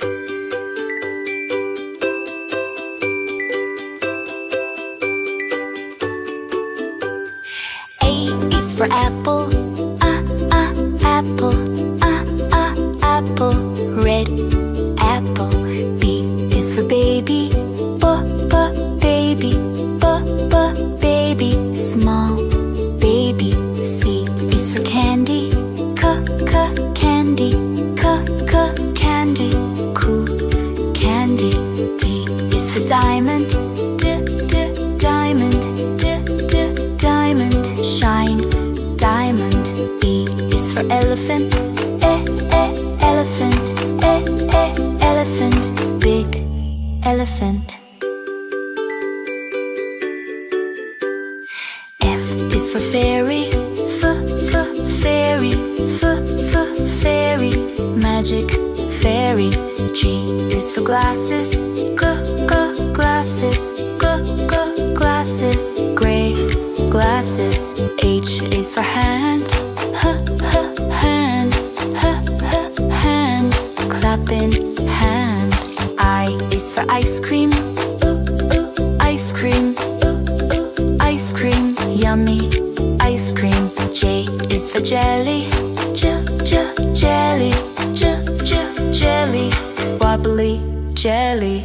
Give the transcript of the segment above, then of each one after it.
A is for apple, apple, apple, red apple. B is for baby, baby, baby, small baby. C is for candy, candy, candy, cool candy. D is for diamond, diamond, diamond, shine diamond. E is for elephant, elephant, elephant, big elephant. F is for fairy, fairy, fairy, magic fairy. G is for glasses, glasses, glasses, gray glasses. H is for hand, hand, hand, clapping hand. I is for ice cream, ice cream, ice cream, yummy ice cream. J is for jelly, jelly, jelly, wobbly jelly.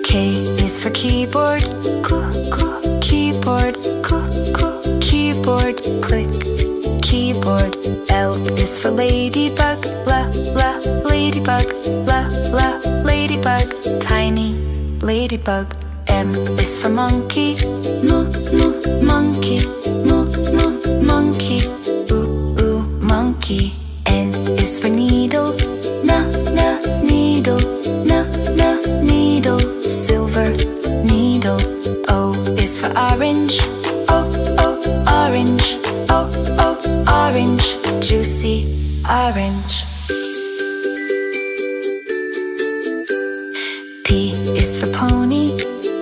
K is for keyboard, keyboard, keyboard, click keyboard. L is for ladybug, ladybug, ladybug, tiny ladybug. M is for monkey, monkey, monkey, monkey. N is for needle, needle, needle, silver needle. O is for orange, orange, orange, juicy orange. P is for pony,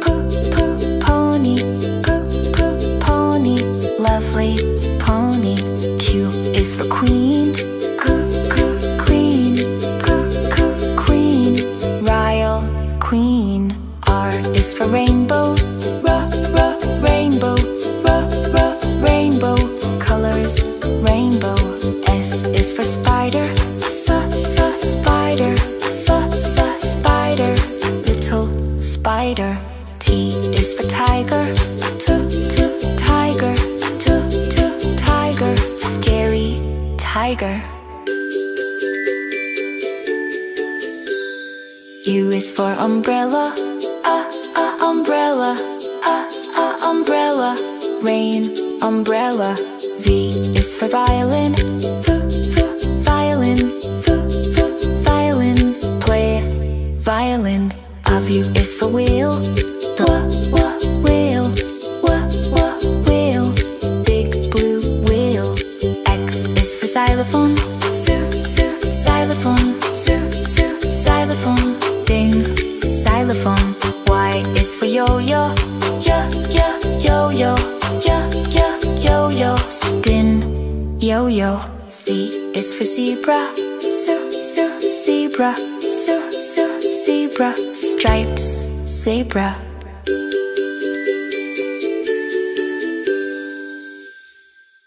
pony, pony, lovely pony. Q is for queen, queen, queen, royal queen. R is for rainbow, rainbow, rainbow, colors rainbow. S is for spider, spider, spider, little spider. T is for tiger, tiger, tiger, scary tiger. U is for umbrella, umbrella, umbrella, rain umbrella. V is for violin, violin, violin, play violin. W is for wheel, wheel, wheel, big blue wheel. X is for xylophone, xylophone, xylophone, ding, xylophone. Y is for yo-yo, yo-yo, yo-yo, spin, yo-yo. Z is for zebra, zebra, zebra, stripes, zebra.